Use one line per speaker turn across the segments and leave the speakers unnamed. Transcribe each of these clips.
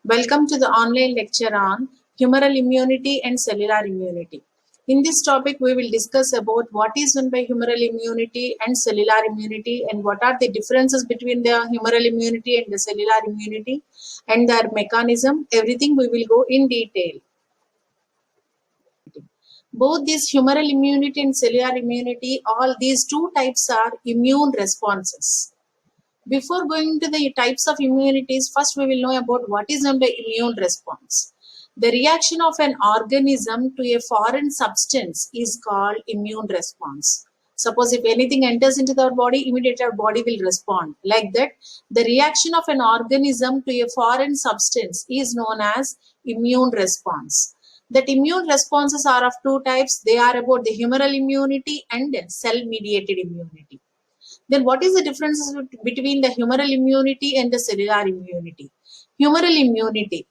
Welcome to the online lecture on humoral immunity and cellular immunity. In this topic, we will discuss about what is meant by humoral immunity and cellular immunity and what are the differences between the humoral immunity and the cellular immunity and their mechanism. Everything we will go in detail. Both this humoral immunity and cellular immunity, all these two types are immune responses. Before going to the types of immunities, first we will know about what is known by immune response. The reaction of an organism to a foreign substance is called immune response. Suppose if anything enters into our body, immediately our body will respond. Like that, the reaction of an organism to a foreign substance is known as immune response. That immune responses are of two types. They are about the humoral immunity and cell-mediated immunity. Then what is the differences between the humoral immunity and the cellular immunity? Humoral immunity,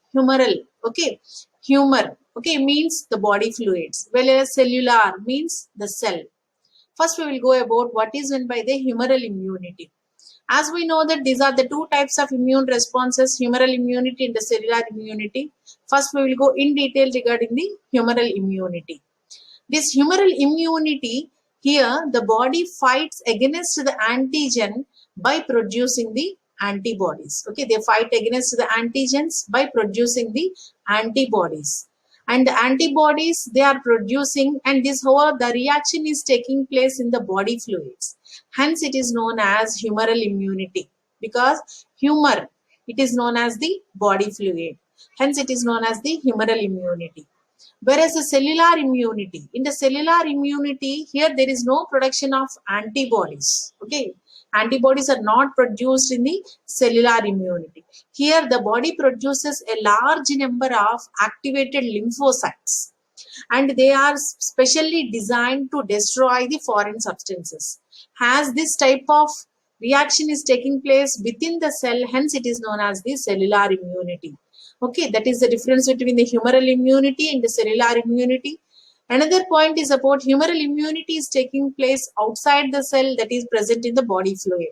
humor, means the body fluids, whereas cellular means the cell. First, we will go about what is meant by the humoral immunity. As we know that these are the two types of immune responses, humoral immunity and the cellular immunity. First, we will go in detail regarding the humoral immunity. This humoral immunity, here the body fights against the antigen by producing the antibodies. Okay, they fight against the antigens by producing the antibodies. And the antibodies they are producing, and this whole the reaction is taking place in the body fluids. Hence, it is known as humoral immunity because humor, it is known as the body fluid. Hence, it is known as the humoral immunity. Whereas the cellular immunity, in the cellular immunity, here there is no production of antibodies. Okay, antibodies are not produced in the cellular immunity. Here the body produces a large number of activated lymphocytes, and they are specially designed to destroy the foreign substances. As this type of reaction is taking place within the cell, hence it is known as the cellular immunity. Okay, that is the difference between the humoral immunity and the cellular immunity. Another point is about humoral immunity is taking place outside the cell, that is present in the body fluid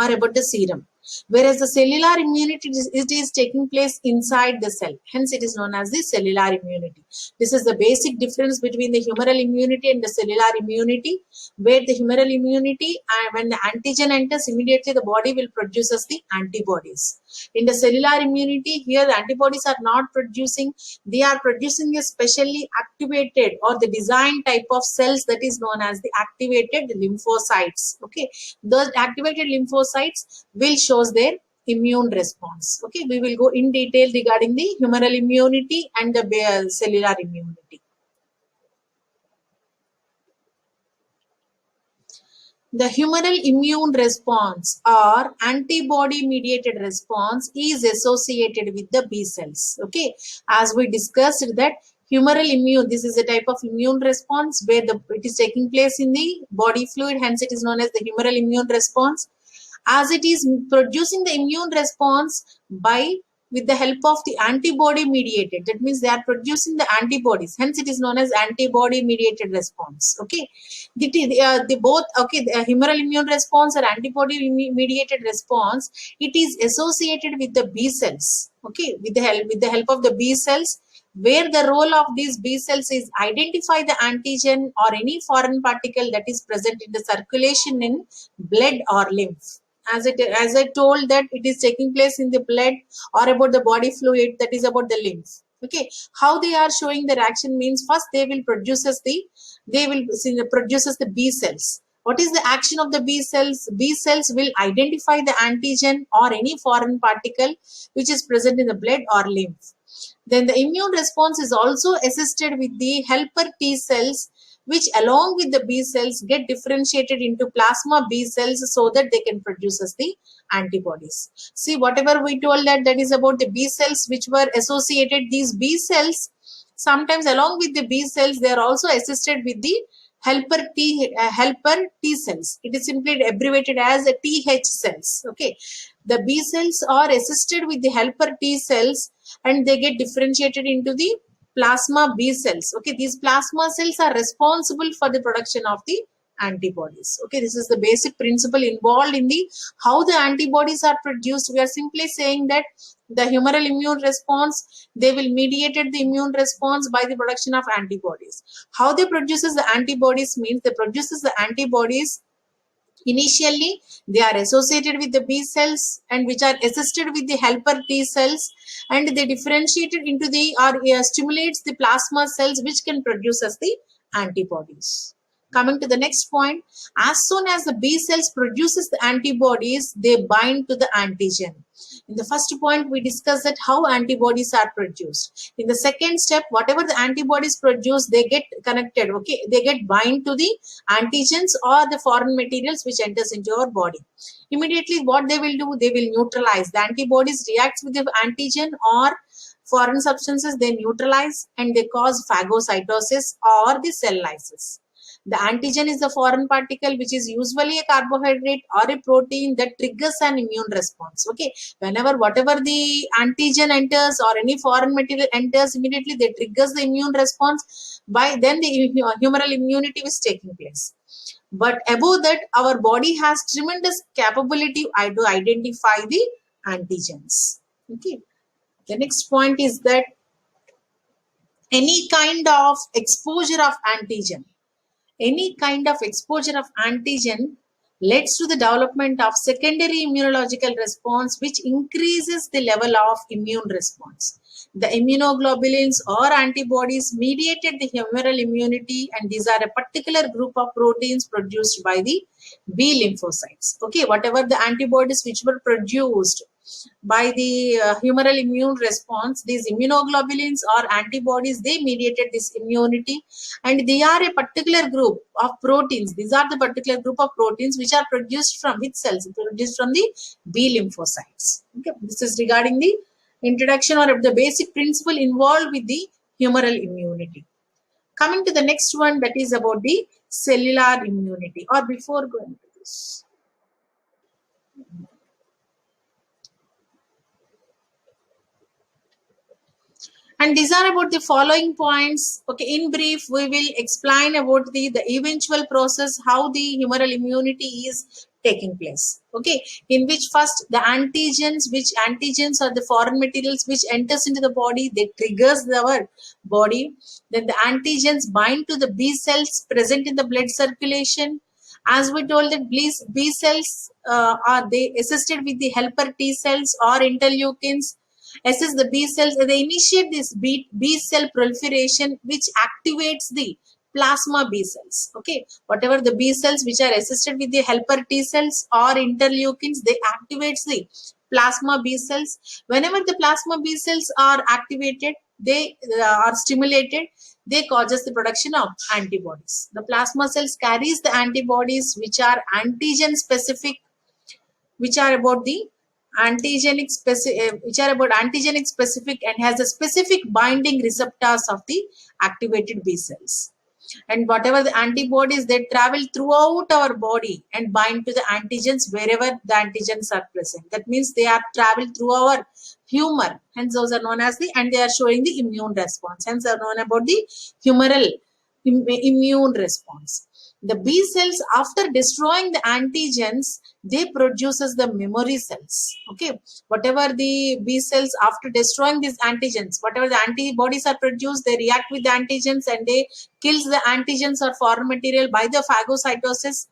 or about the serum. Whereas the cellular immunity, it is taking place inside the cell. Hence, it is known as the cellular immunity. This is the basic difference between the humoral immunity and the cellular immunity, where the humoral immunity, when the antigen enters, immediately the body will produce the antibodies. In the cellular immunity, here the antibodies are not producing, they are producing a specially activated or the designed type of cells that is known as the activated lymphocytes. Okay, those activated lymphocytes will shows their immune response. Okay, we will go in detail regarding the humoral immunity and the cellular immunity. The humoral immune response or antibody mediated response is associated with the B cells. Okay, as we discussed that humoral immune, this is a type of immune response where it is taking place in the body fluid, hence it is known as the humoral immune response. As it is producing the immune response with the help of the antibody mediated, that means they are producing the antibodies, hence it is known as antibody mediated response. Okay, the humoral immune response or antibody mediated response, it is associated with the B cells. Okay, with the help of the B cells, where the role of these B cells is identify the antigen or any foreign particle that is present in the circulation in blood or lymph. As I told that it is taking place in the blood or about the body fluid, that is about the lymph. Okay, how they are showing the reaction means first they will produces the B cells. What is the action of the B cells? B cells will identify the antigen or any foreign particle which is present in the blood or lymph. Then the immune response is also assisted with the helper T cells, which along with the B cells get differentiated into plasma B cells so that they can produce the antibodies. See, whatever we told that is about the B cells which were associated, these B cells, sometimes along with the B cells, they are also assisted with the helper T cells. It is simply abbreviated as TH cells. Okay, the B cells are assisted with the helper T cells and they get differentiated into the plasma B cells. Okay, these plasma cells are responsible for the production of the antibodies. Okay, this is the basic principle involved in the how the antibodies are produced. We are simply saying that the humoral immune response, they will mediated the immune response by the production of antibodies. How they produces the antibodies means they produces the antibodies. Initially, they are associated with the B cells and which are assisted with the helper T cells, and they differentiated into the or stimulates the plasma cells which can produce as the antibodies. Coming to the next point, as soon as the B cells produces the antibodies, they bind to the antigen. In the first point, we discussed that how antibodies are produced. In the second step, whatever the antibodies produce, they get connected. Okay, they get bind to the antigens or the foreign materials which enters into our body. Immediately, what they will do, they will neutralize. The antibodies reacts with the antigen or foreign substances. They neutralize and they cause phagocytosis or the cell lysis. The antigen is the foreign particle which is usually a carbohydrate or a protein that triggers an immune response. Okay, whenever whatever the antigen enters or any foreign material enters, immediately they triggers the immune response. By then the humoral immunity is taking place. But above that, our body has tremendous capability to identify the antigens. Okay, the next point is that any kind of exposure of antigen, any kind of exposure of antigen leads to the development of secondary immunological response which increases the level of immune response. The immunoglobulins or antibodies mediated the humoral immunity, and these are a particular group of proteins produced by the B lymphocytes. Okay, whatever the antibodies which were produced by the humoral immune response, these immunoglobulins or antibodies, they mediated this immunity, and they are a particular group of proteins. These are the particular group of proteins which are produced from which cells? Produced from the B lymphocytes. Okay, this is regarding the introduction or the basic principle involved with the humoral immunity. Coming to the next one, that is about the cellular immunity. Or before going to this, and these are about the following points. Okay, in brief, we will explain about the eventual process, how the humoral immunity is taking place. Okay, in which first the antigens, which antigens are the foreign materials which enters into the body, they triggers our body. Then the antigens bind to the B cells present in the blood circulation. As we told that B cells are they assisted with the helper T cells or interleukins. Assist the B cells, they initiate this B cell proliferation which activates the plasma B cells. Okay, whatever the B cells which are assisted with the helper T cells or interleukins, they activates the plasma B cells. Whenever the plasma B cells are activated, they are stimulated, they causes the production of antibodies. The plasma cells carries the antibodies which are antigen specific, which are about the antigenic specific, which are about antigenic specific and has a specific binding receptors of the activated B cells. And whatever the antibodies, they travel throughout our body and bind to the antigens wherever the antigens are present. That means they are travel through our humor. Hence those are known as the, and they are showing the immune response. Hence are known about the humoral immune response. The B cells, after destroying the antigens, they produces the memory cells. Okay, whatever the B cells, after destroying these antigens, whatever the antibodies are produced, they react with the antigens and they kills the antigens or foreign material by the phagocytosis.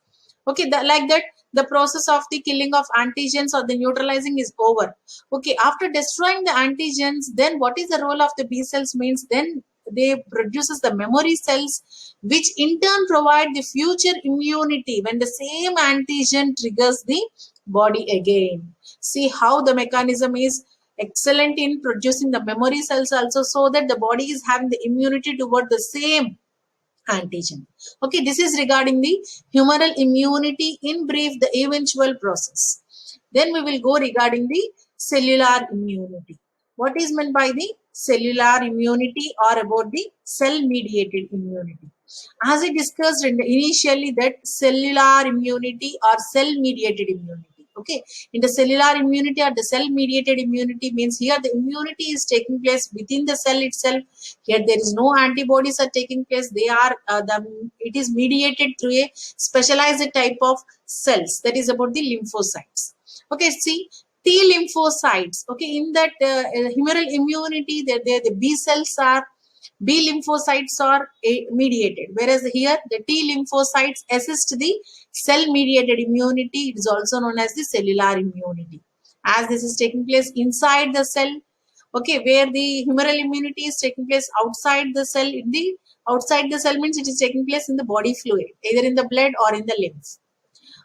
Okay, like that, the process of the killing of antigens or the neutralizing is over. Okay, after destroying the antigens, then what is the role of the B cells means? Then they produces the memory cells which in turn provide the future immunity when the same antigen triggers the body again. See how the mechanism is excellent in producing the memory cells also, so that the body is having the immunity toward the same antigen. Okay, this is regarding the humoral immunity, in brief, the eventual process. Then we will go regarding the cellular immunity. What is meant by the cellular immunity or about the cell mediated immunity? As I discussed initially, that cellular immunity or cell mediated immunity. Okay, in the cellular immunity or the cell mediated immunity means here the immunity is taking place within the cell itself. Here there is no antibodies are taking place. They are it is mediated through a specialized type of cells, that is about the lymphocytes. Okay, see, T lymphocytes. Okay, in that humoral immunity, the B cells are B lymphocytes are mediated, whereas here the T lymphocytes assist the cell mediated immunity. It is also known as the cellular immunity, as this is taking place inside the cell. Okay, where the humoral immunity is taking place outside the cell. In the outside the cell means it is taking place in the body fluid, either in the blood or in the lymph.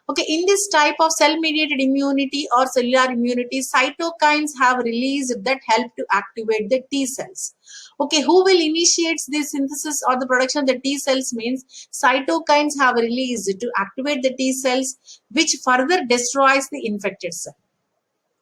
Okay, in this type of cell-mediated immunity or cellular immunity, cytokines have released that help to activate the T cells. Okay, who will initiate the synthesis or the production of the T cells means cytokines have released to activate the T cells, which further destroys the infected cell.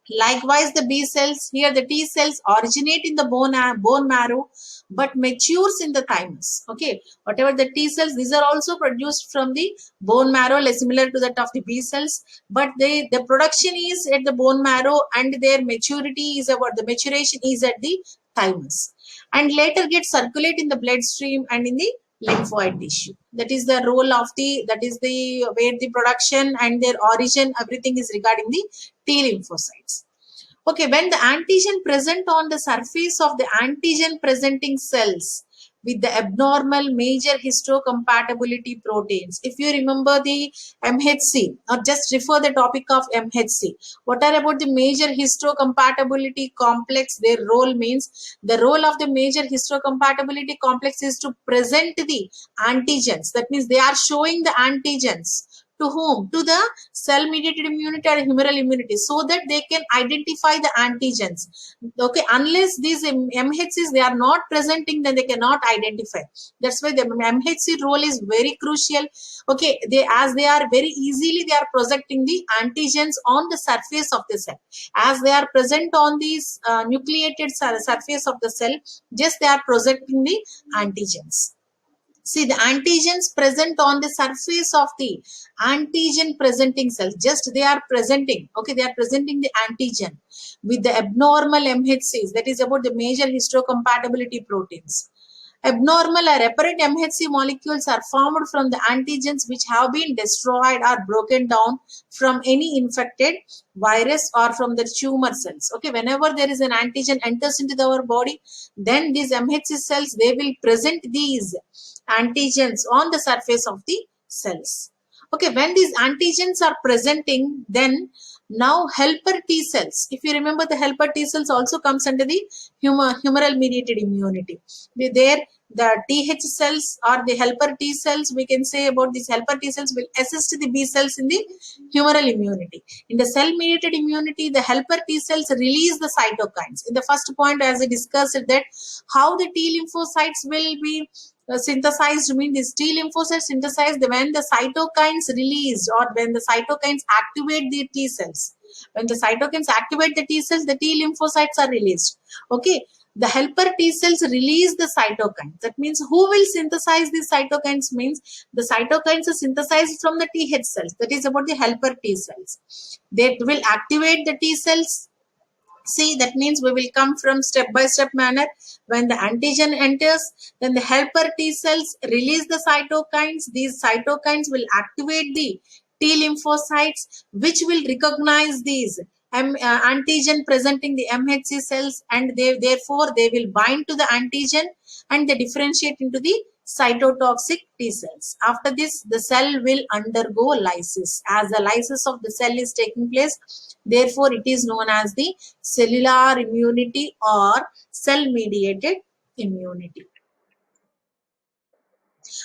Likewise, the B cells, here the T cells originate in the bone marrow but matures in the thymus. Okay, whatever the T cells, these are also produced from the bone marrow, similar to that of the B cells, but the production is at the bone marrow and their maturity is about the maturation is at the thymus, and later get circulate in the bloodstream and in the lymphoid tissue. That is the role of that is the where the production and their origin, everything is regarding the T lymphocytes. Okay, when the antigen present on the surface of the antigen presenting cells with the abnormal major histocompatibility proteins. If you remember the MHC, or just refer the topic of MHC. What are about the major histocompatibility complex? Their role means the role of the major histocompatibility complex is to present the antigens. That means they are showing the antigens to whom? To the cell mediated immunity or humoral immunity, so that they can identify the antigens. Okay, unless these MHCs they are not presenting, then they cannot identify. That's why the MHC role is very crucial. Okay, they are very easily they are projecting the antigens on the surface of the cell. As they are present on these nucleated surface of the cell, just they are projecting the antigens. See, the antigens present on the surface of the antigen presenting cells, just they are presenting, okay, they are presenting the antigen with the abnormal MHCs, that is about the major histocompatibility proteins. Abnormal or apparent MHC molecules are formed from the antigens which have been destroyed or broken down from any infected virus or from the tumor cells. Okay, whenever there is an antigen enters into our body, then these MHC cells, they will present these antigens on the surface of the cells. Okay, when these antigens are presenting, then now helper T cells, if you remember, the helper T cells also comes under the humoral mediated immunity. There the TH cells or the helper T cells, we can say about these helper T cells will assist the B cells in the humoral immunity. In the cell mediated immunity, the helper T cells release the cytokines. In the first point, as I discussed, that how the T lymphocytes will be synthesized, mean these T lymphocytes synthesized when the cytokines released or when the cytokines activate the T cells. When the cytokines activate the T cells, the T lymphocytes are released. Okay, the helper T cells release the cytokines. That means who will synthesize these cytokines means the cytokines are synthesized from the TH cells. That is about the helper T cells. They will activate the T cells. See, that means we will come from step by step manner. When the antigen enters, then the helper T cells release the cytokines. These cytokines will activate the T lymphocytes, which will recognize these antigen presenting the MHC cells, and therefore they will bind to the antigen and they differentiate into the cytotoxic T cells. After this, the cell will undergo lysis. As the lysis of the cell is taking place, therefore it is known as the cellular immunity or cell mediated immunity.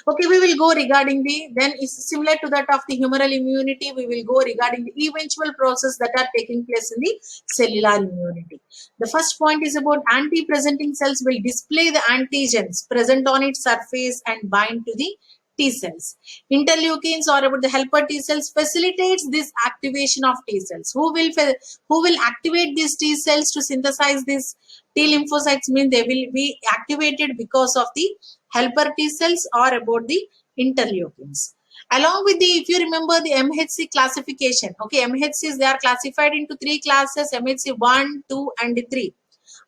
Okay, we will go regarding then is similar to that of the humoral immunity. We will go regarding the eventual process that are taking place in the cellular immunity. The first point is about anti-presenting cells will display the antigens present on its surface and bind to the T cells. Interleukins or about the helper T cells facilitates this activation of T cells. Who will activate these T cells to synthesize these T lymphocytes? Mean they will be activated because of the helper T cells or about the interleukins. Along with the, if you remember the MHC classification, okay, MHCs, they are classified into three classes, MHC 1, 2 and 3.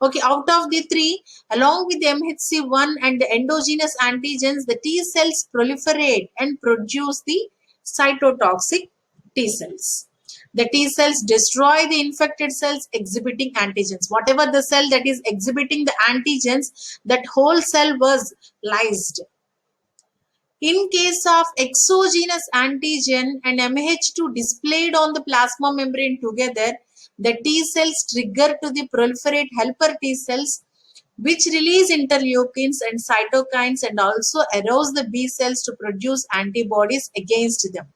Okay, out of the three, along with the MHC1 and the endogenous antigens, the T cells proliferate and produce the cytotoxic T cells. The T cells destroy the infected cells exhibiting antigens. Whatever the cell that is exhibiting the antigens, that whole cell was lysed. In case of exogenous antigen and MH2 displayed on the plasma membrane together, the T cells trigger to the proliferate helper T cells, which release interleukins and cytokines and also arouse the B cells to produce antibodies against them.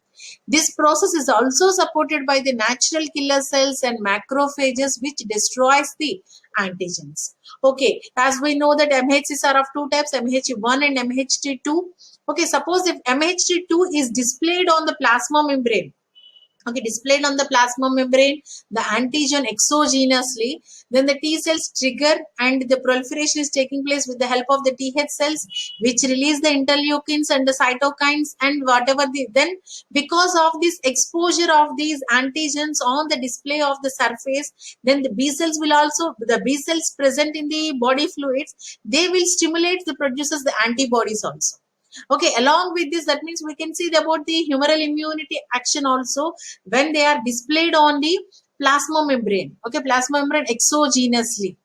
This process is also supported by the natural killer cells and macrophages, which destroys the antigens. Okay, as we know that MHCs are of two types, MHC1 and MHC2. Okay, suppose if MHC2 is displayed on the plasma membrane, okay, displayed on the plasma membrane, the antigen exogenously, then the T cells trigger and the proliferation is taking place with the help of the TH cells, which release the interleukins and the cytokines and whatever then because of this exposure of these antigens on the display of the surface, then the B cells will also, the B cells present in the body fluids, they will stimulate the produces the antibodies also. Okay, along with this, that means we can see about the humoral immunity action also when they are displayed on the plasma membrane. Okay, plasma membrane exogenously.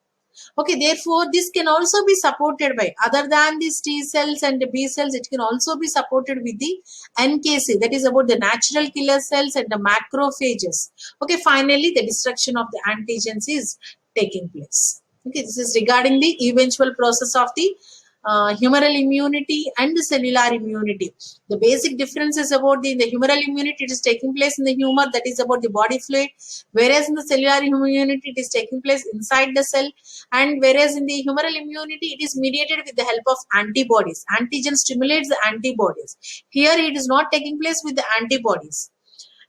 Okay, therefore, this can also be supported by, other than these T cells and the B cells, it can also be supported with the NKC, that is about the natural killer cells and the macrophages. Okay, finally, the destruction of the antigens is taking place. Okay, this is regarding the eventual process of the humoral immunity and the cellular immunity. The basic difference is about in the humoral immunity, it is taking place in the humor, that is about the body fluid, whereas in the cellular immunity, it is taking place inside the cell, and whereas in the humoral immunity, it is mediated with the help of antibodies. Antigen stimulates the antibodies. Here, it is not taking place with the antibodies.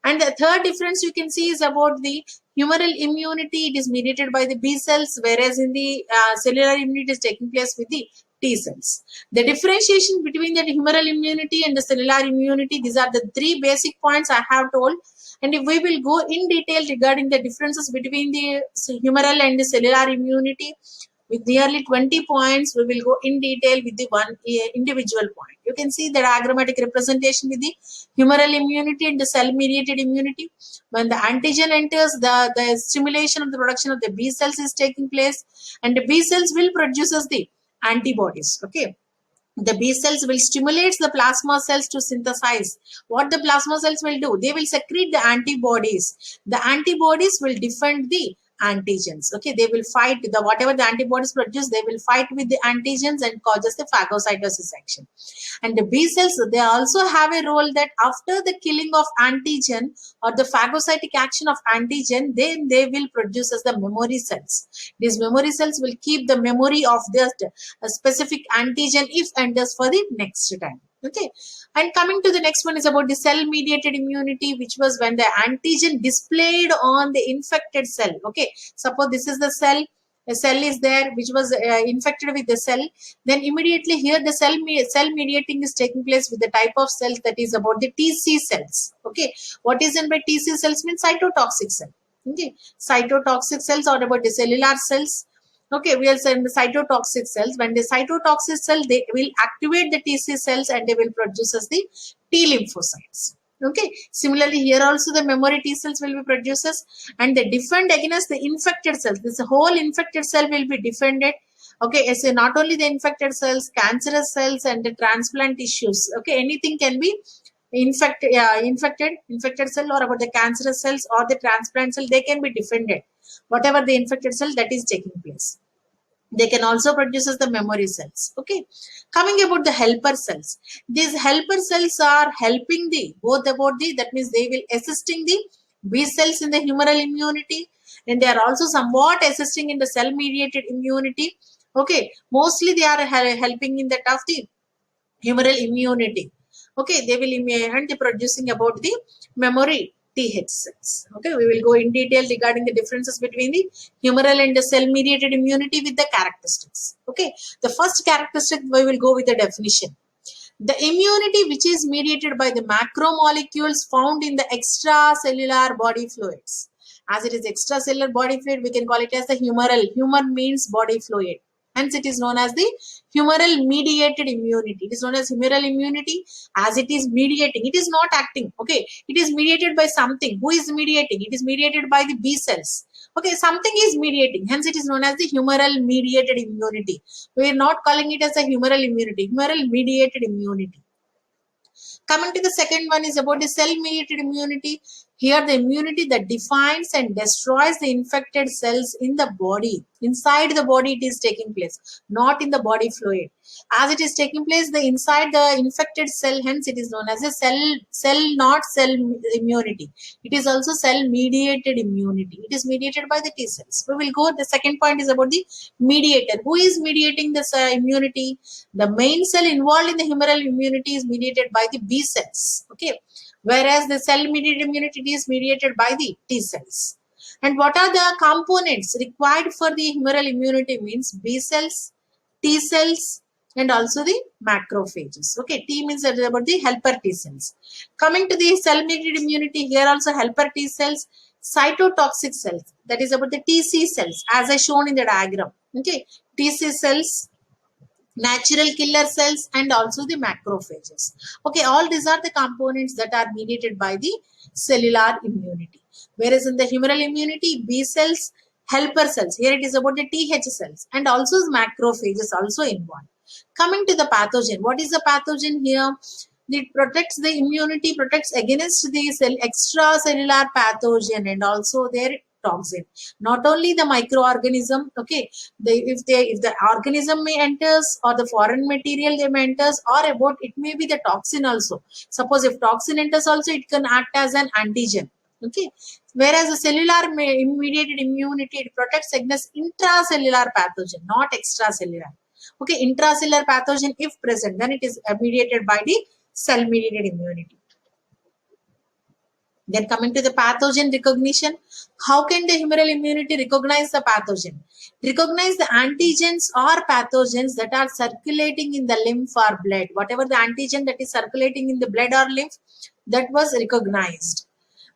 And the third difference you can see is about the humoral immunity. It is mediated by the B cells, whereas in the cellular immunity is taking place with the T cells. The differentiation between the humoral immunity and the cellular immunity, these are the three basic points I have told. And if we will go in detail regarding the differences between the humoral and the cellular immunity, with nearly 20 points, we will go in detail with the one individual point. You can see the diagrammatic representation with the humoral immunity and the cell-mediated immunity. When the antigen enters, the stimulation of the production of the B cells is taking place, and the B cells will produces the antibodies. Okay. The B cells will stimulate the plasma cells to synthesize. What the plasma cells will do? They will secrete the antibodies. The antibodies will defend the antigens. Okay, they will fight the whatever the antibodies produce, they will fight with the antigens and causes the phagocytosis action. And the B cells, they also have a role that after the killing of antigen or the phagocytic action of antigen, then they will produce as the memory cells. These memory cells will keep the memory of this specific antigen if enters for the next time. Okay, and coming to the next one is about the cell mediated immunity, which was when the antigen displayed on the infected cell. Okay, suppose this is the cell, a cell is there which was infected with the cell, then immediately here the cell mediating is taking place with the type of cells, that is about the TC cells. Okay, what is in by TC cells means cytotoxic cell. Okay, cytotoxic cells or about the cellular cells. Okay, we are saying the cytotoxic cells. When the cytotoxic cell, they will activate the TC cells and they will produce as the T lymphocytes. Okay, similarly here also the memory T cells will be producers and they defend against the infected cells. This whole infected cell will be defended. Okay, so not only the infected cells, cancerous cells and the transplant tissues. Okay, anything can be infected cell or about the cancerous cells or the transplant cell, they can be defended. Whatever the infected cell that is taking place. They can also produce the memory cells. Okay, coming about the helper cells, these helper cells are helping the both about the, that means they will assisting the B cells in the humoral immunity, and they are also somewhat assisting in the cell mediated immunity. Okay, mostly they are helping in that of the humoral immunity. Okay, they will and they producing about the memory TH cells. Okay, we will go in detail regarding the differences between the humoral and the cell mediated immunity with the characteristics. Okay, the first characteristic we will go with the definition. The immunity which is mediated by the macromolecules found in the extracellular body fluids. As it is extracellular body fluid, we can call it as the humoral. Humor means body fluid. Hence, it is known as the humoral mediated immunity. It is known as humoral immunity as it is mediating. It is not acting. Okay. It is mediated by something. Who is mediating? It is mediated by the B cells. Okay. Something is mediating. Hence, it is known as the humoral mediated immunity. We are not calling it as a humoral immunity. Humoral mediated immunity. Coming to the second one is about the cell-mediated immunity. Here the immunity that defines and destroys the infected cells in the body. Inside the body it is taking place, not in the body fluid. As it is taking place inside the infected cell, hence it is known as a not cell immunity. It is also cell-mediated immunity. It is mediated by the T cells. We will go, the second point is about the mediator. Who is mediating this immunity? The main cell involved in the humoral immunity is mediated by the B cells. Okay. Whereas the cell-mediated immunity is mediated by the T cells. And what are the components required for the humoral immunity? Means B cells, T cells, and also the macrophages. Okay, T means about the helper T cells. Coming to the cell-mediated immunity, here also helper T cells, cytotoxic cells, that is about the TC cells, as I shown in the diagram. Okay, TC cells, natural killer cells, and also the macrophages. Okay, all these are the components that are mediated by the cellular immunity. Whereas in the humoral immunity, B cells, helper cells, here it is about the TH cells, and also macrophages also involved. Coming to the pathogen, what is the pathogen here? It protects the immunity, protects against the extracellular pathogen and also their toxin. Not only the microorganism, okay, if the organism may enters or the foreign material they may enters, or about it may be the toxin also. Suppose if toxin enters also, it can act as an antigen. Okay, whereas the cellular mediated immunity, it protects against intracellular pathogen, not extracellular. Okay, intracellular pathogen if present, then it is mediated by the cell mediated immunity. Then coming to the pathogen recognition, how can the humoral immunity recognize the pathogen? Recognize the antigens or pathogens that are circulating in the lymph or blood. Whatever the antigen that is circulating in the blood or lymph, that was recognized.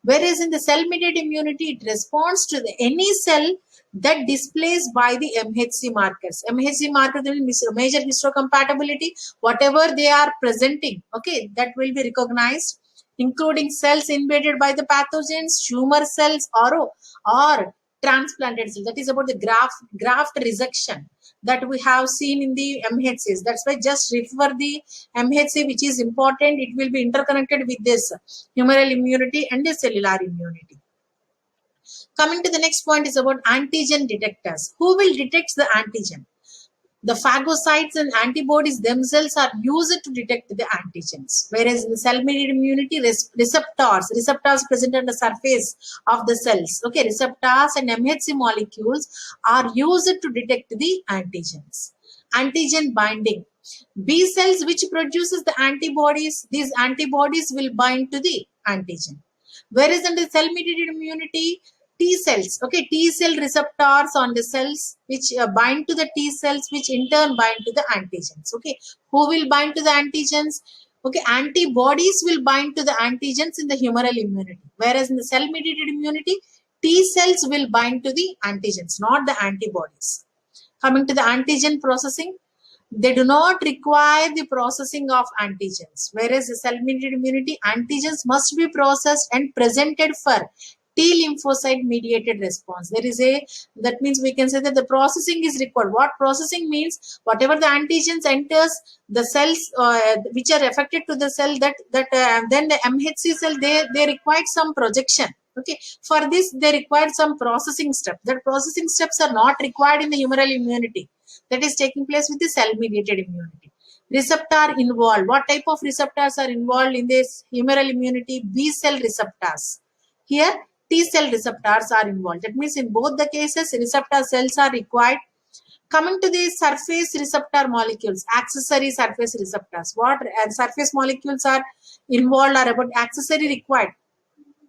Whereas in the cell-mediated immunity, it responds to any cell that displays by the MHC markers. MHC marker, that means major histocompatibility, whatever they are presenting, okay, that will be recognized, including cells invaded by the pathogens, tumor cells, or transplanted cells. That is about the graft resection that we have seen in the MHCs. That's why just refer the MHC, which is important. It will be interconnected with this humoral immunity and the cellular immunity. Coming to the next point is about antigen detectors. Who will detect the antigen? The phagocytes and antibodies themselves are used to detect the antigens. Whereas in the cell-mediated immunity, receptors present on the surface of the cells. Okay, receptors and MHC molecules are used to detect the antigens. Antigen binding. B cells which produces the antibodies, these antibodies will bind to the antigen. Whereas in the cell-mediated immunity, T cells, okay, T cell receptors on the cells which bind to the T cells, which in turn bind to the antigens. Okay, who will bind to the antigens? Okay, antibodies will bind to the antigens in the humoral immunity. Whereas in the cell-mediated immunity, T cells will bind to the antigens, not the antibodies. Coming to the antigen processing, they do not require the processing of antigens. Whereas the cell-mediated immunity, antigens must be processed and presented for T lymphocyte mediated response. That means we can say that the processing is required. What processing means? Whatever the antigens enters, the cells which are affected to the cell, then the MHC cell, they required some projection. Okay, for this they required some processing steps. That processing steps are not required in the humoral immunity. That is taking place with the cell mediated immunity. Receptor involved. What type of receptors are involved in this humoral immunity? B cell receptors. Here T cell receptors are involved. That means in both the cases, receptor cells are required. Coming to the surface receptor molecules, accessory surface receptors. What surface molecules are involved are about accessory required.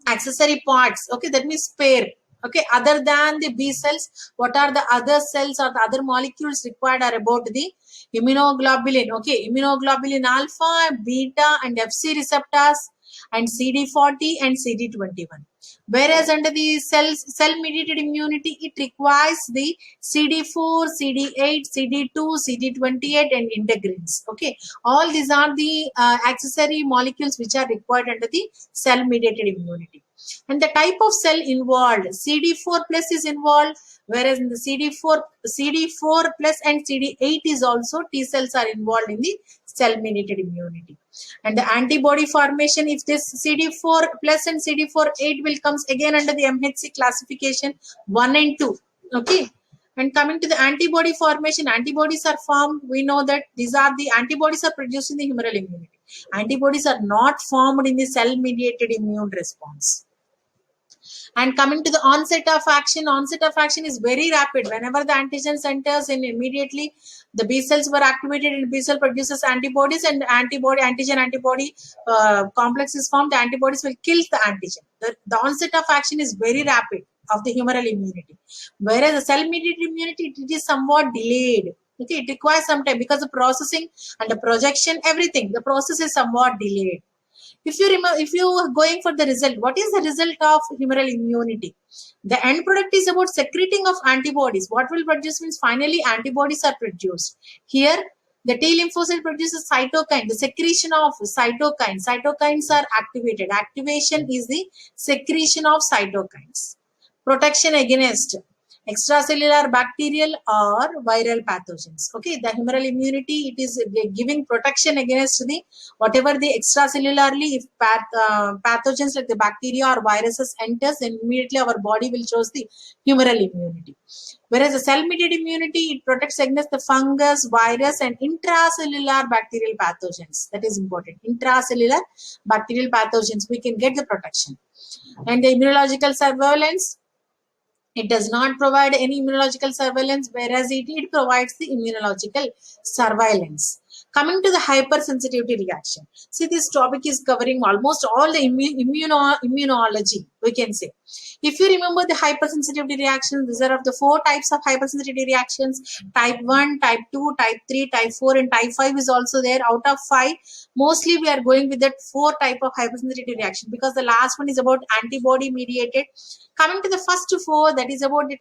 Accessory parts. Okay, that means pair. Okay, other than the B cells, what are the other cells or the other molecules required are about the immunoglobulin. Okay, immunoglobulin alpha, beta, and FC receptors, and CD40 and CD21. Whereas under the cell-mediated immunity, it requires the CD4, CD8, CD2, CD28, and integrins. Okay, all these are the accessory molecules which are required under the cell-mediated immunity. And the type of cell involved, CD4 plus is involved, whereas in the CD4 plus and CD8 is also T cells are involved in the cell-mediated immunity. And the antibody formation, if this CD4 plus and CD4 8 will comes again under the MHC classification 1 and 2. Okay. And coming to the antibody formation, antibodies are formed. We know that these are the antibodies are produced in the humoral immunity. Antibodies are not formed in the cell-mediated immune response. And coming to the onset of action is very rapid. Whenever the antigen enters in, immediately the B cells were activated and B cell produces antibodies, and antigen-antibody complex is formed. The antibodies will kill the antigen. The onset of action is very rapid of the humoral immunity. Whereas the cell-mediated immunity, it is somewhat delayed. Okay, it requires some time because the processing and the projection, everything, the process is somewhat delayed. If you remember, if you are going for the result, what is the result of humoral immunity? The end product is about secreting of antibodies. What will produce means finally antibodies are produced. Here, the T lymphocyte produces cytokine, the secretion of cytokines. Cytokines are activated. Activation is the secretion of cytokines. Protection against extracellular bacterial or viral pathogens. Okay, the humoral immunity, it is giving protection against the whatever the extracellularly, if pathogens like the bacteria or viruses enters, then immediately our body will choose the humoral immunity. Whereas the cell-mediated immunity, it protects against the fungus, virus, and intracellular bacterial pathogens. That is important. Intracellular bacterial pathogens, we can get the protection. And the immunological surveillance, it does not provide any immunological surveillance, whereas it provides the immunological surveillance. Coming to the hypersensitivity reaction. See, this topic is covering almost all the immunology, we can say. If you remember the hypersensitivity reactions, these are of the 4 types of hypersensitivity reactions. Type 1, type 2, type 3, type 4, and type 5 is also there. Out of 5, mostly we are going with that 4 type of hypersensitivity reaction because the last one is about antibody mediated. Coming to the first 4, that is about the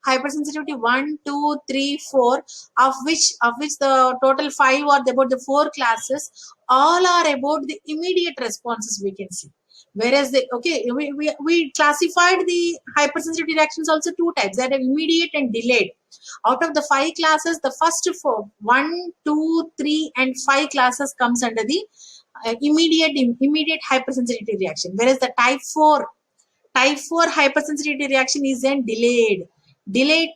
hypersensitivity 1, 2, 3, 4, of which the total 5 are about the 4 classes. All are about the immediate responses, we can see. Whereas we classified the hypersensitivity reactions also 2 types, that are immediate and delayed. Out of the 5 classes, the first 4, 1, 2, 3, and 5 classes comes under the immediate hypersensitivity reaction. Whereas the type 4 hypersensitivity reaction is then delayed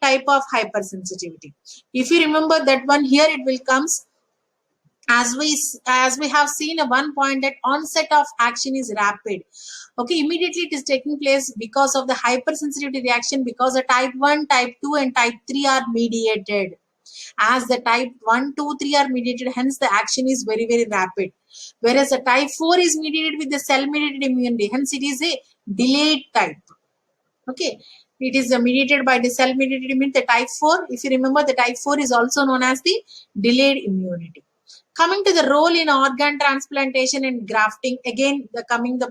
type of hypersensitivity. If you remember that one, here it will comes as we have seen at one point that onset of action is rapid. Okay, immediately it is taking place because of the hypersensitivity reaction, because the type 1, type 2, and type 3 are mediated. As the type 1, 2, 3 are mediated, hence the action is very, very rapid. Whereas the type 4 is mediated with the cell-mediated immunity, hence it is a delayed type. Okay, it is mediated by the cell-mediated immunity. The type 4, if you remember, the type 4 is also known as the delayed immunity. Coming to the role in organ transplantation and grafting, again the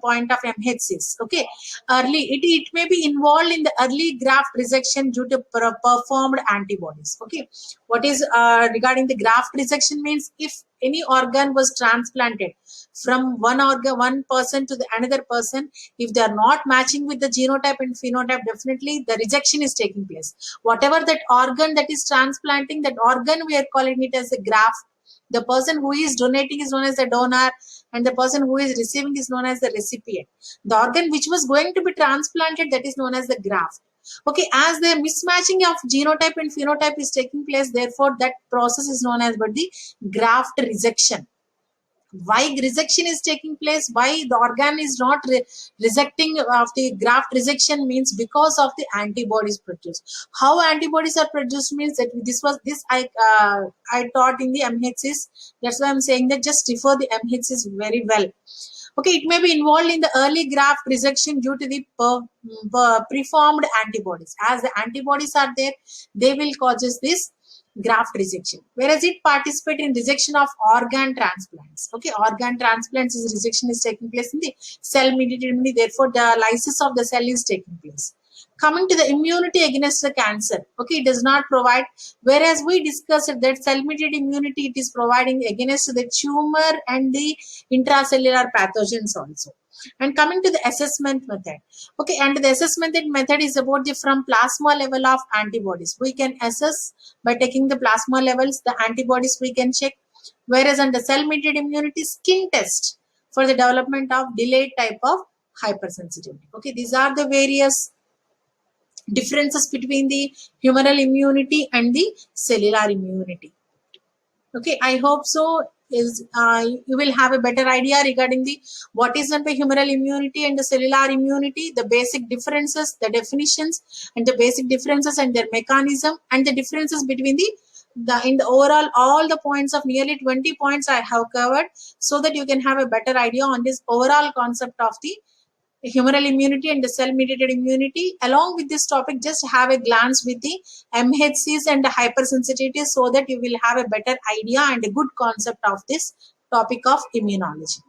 point of MHCs. Okay, it may be involved in the early graft resection due to performed antibodies. Okay, what is regarding the graft resection means if any organ was transplanted from one person to the another person, if they are not matching with the genotype and phenotype, definitely the rejection is taking place. Whatever that organ that is transplanting, that organ we are calling it as a graft. The person who is donating is known as the donor, and the person who is receiving is known as the recipient. The organ which was going to be transplanted, that is known as the graft. Okay, as the mismatching of genotype and phenotype is taking place, therefore that process is known as the graft rejection. Why rejection is taking place, why the organ is not rejecting of the graft rejection means because of the antibodies produced. How antibodies are produced means that I taught in the MHCs. That's why I'm saying that just refer the MHCs very well. Okay, it may be involved in the early graft rejection due to the preformed antibodies. As the antibodies are there, they will causes this graft rejection. Whereas it participate in rejection of organ transplants. Okay, organ transplants is rejection is taking place in the cell mediated immunity. Therefore, the lysis of the cell is taking place. Coming to the immunity against the cancer, okay, it does not provide, whereas we discussed that cell mediated immunity, it is providing against the tumor and the intracellular pathogens also. And coming to the assessment method, okay, and the assessment method is about the from plasma level of antibodies. We can assess by taking the plasma levels, the antibodies we can check, whereas under cell mediated immunity, skin test for the development of delayed type of hypersensitivity. Okay, these are the various differences between the humoral immunity and the cellular immunity. Okay, I hope so is you will have a better idea regarding the what is meant by humoral immunity and the cellular immunity, the basic differences, the definitions, and the basic differences and their mechanism, and the differerences between the in the overall all the points of nearly 20 points I have covered, so that you can have a better idea on this overall concept of the humoral immunity and the cell mediated immunity. Along with this topic, just have a glance with the MHCs and the hypersensitivity, so that you will have a better idea and a good concept of this topic of immunology.